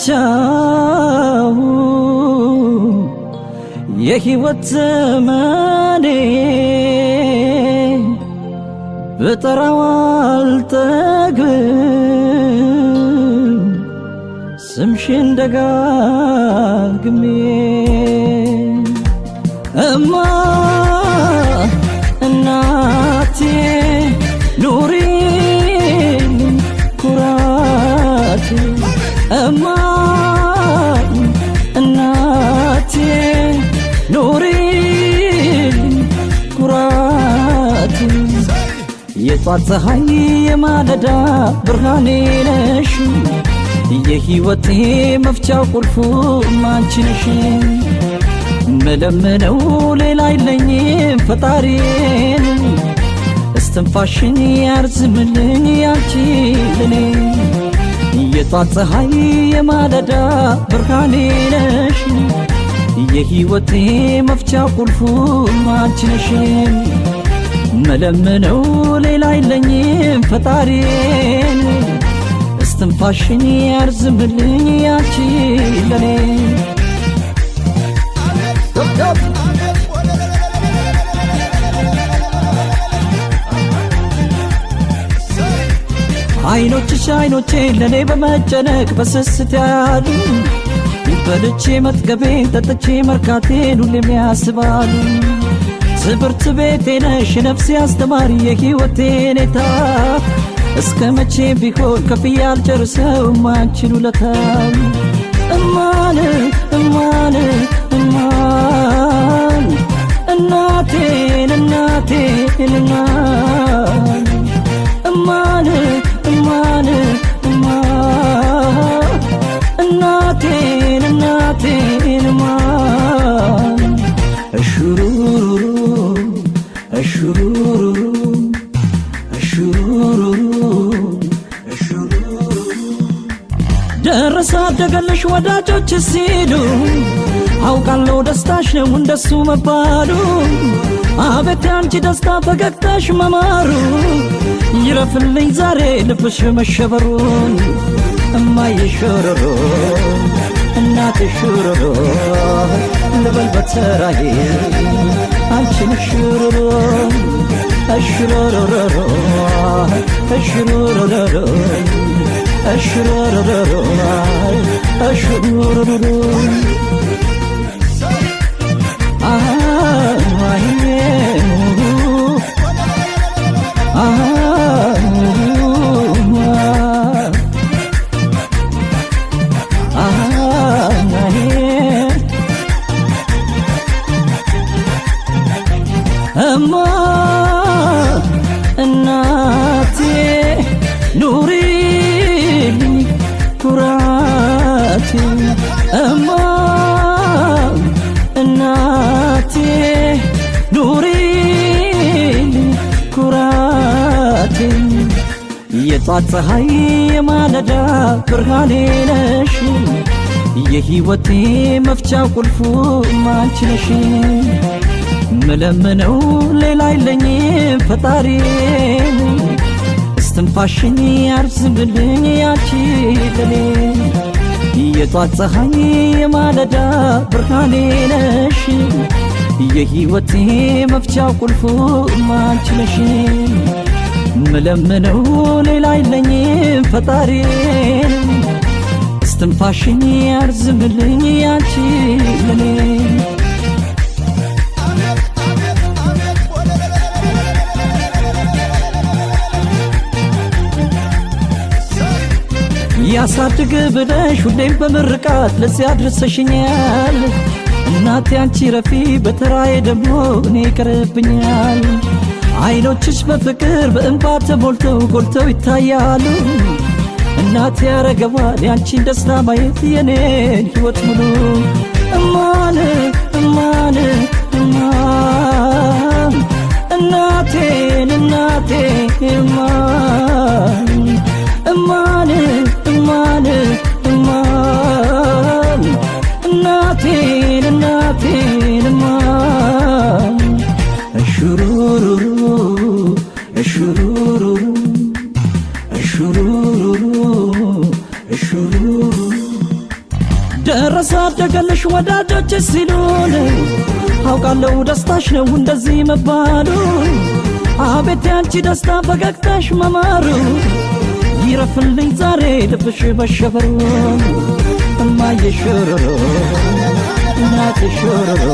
መጨረሻው የሕይወት ዘመኔ ብጠራው አልጠግብም ስምሽን ደጋግሜ እማ እናቴ ኑሪልኝ ኩራቴ እማ እናቴ ኑሪልኝ ኩራቴ የጧት ፀሐይ የማለዳ ብርሃኔ ነሽ የሕይወቴ መፍቻው ቁልፉ አንቺ ነሽ መለመነው ሌላ የለኝም ፈጣሪን እስትንፋሽን ያርዝምልኝ ያንቺ ለኔ የጧት ፀሐይ የማለዳ ብርሃኔ ነሽ የሕይወቴ መፍቻው ቁልፉ አንቺ ነሽ መለመነው ሌላ የለኝም ፈጣሪን እስትንፋሽን ያርዝምልኝ ያንቺ ለኔ አይኖችሽ አይኖቼ ለኔ በመጨነቅ በስስት ያሉ በልቼ መጥገቤን ጠጥቼ መርካቴን ሁሌም ያስባሉ ትምህርት ቤቴ ነሽ ነፍሴ አስተማሪ የሕይወቴ ኔታ እስከ መቼ ቢሆን ከፍዬ አልጨርሰውም አንቺን ውለታ እማን እማን እማን እናቴን እናቴን እናን እማን እማን እማን እናቴን እናቴን እማን እሹሩሩሩ እሹሩሩሩ ደረሰ አደገለሽ ወዳጆች ሲሉ አውቃለሁ ደስታሽ ነው እንደሱ መባሉ አቤት አንቺ ደስታ ፈገግታሽ መማሩ ይረፍልኝ ዛሬ ልብሽ መሸበሩን እማዬ ሹሩሩ እናቴ ሹሩሩ ልበል በተራዬ አንቺን ሹሩሩ እሹሩሩሩ እሹሩሩሩ እሹሩሩሩ እሹሩሩሩ እማ እናቴ ኑሪልኝ ኩራቴ እማ እናቴ ኑሪልኝ ኩራቴ የጧት ፀሐይ የማለዳ ብርሃኔ ነሽ የሕይወቴ መፍቻው ቁልፉ አንቺ ነሽ መለመነው ሌላ የለኝም ፈጣሪን እስትንፋሽን ያርዝምልኝ ያንቺ ለኔ የጧት ፀሐይ የማለዳ ብርሃኔ ነሽ የሕይወቴ መፍቻው ቁልፉ አንቺ ነሽ መለመነው ሌላ የለኝም ፈጣሪን እስትንፋሽን ያርዝምልኝ ያንቺ ለኔ ያሳድግ ብለሽ ሁሌም በምርቃት ለዚያ አድርሰሽኛል እናቴ አንቺ ረፊ በተራዬ ደግሞ እኔ ይቀርብኛል አይኖችሽ በፍቅር በእንባ ተሞልተው ጎልተው ይታያሉ እናቴ ያረገዋል ያንቺን ደስታ ማየት የኔን ሕይወት ሙሉ እማን እማን እማን እናቴን እናቴን እማን እማን እማን እማን እናቴን እናቴን እማን እሹሩሩሩ እሹሩሩሩ እሹሩሩሩ እሹሩሩሩ ደረሰ አደገልሽ ወዳጆች ሲሉን አውቃለሁ ደስታሽ ነው እንደዚህ መባሉ አቤት ያንቺ ደስታ ፈገግታሽ መማሩ ይረፍልኝ ዛሬ ልብሽ በሸበሩ እማዬ ሽሩሩ እናቴ ሽሩሩ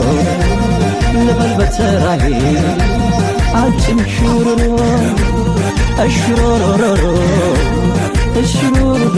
ልበል በተራዬ አንቺም ሽሩሩ እሽሩሩሩ እሽሩሩ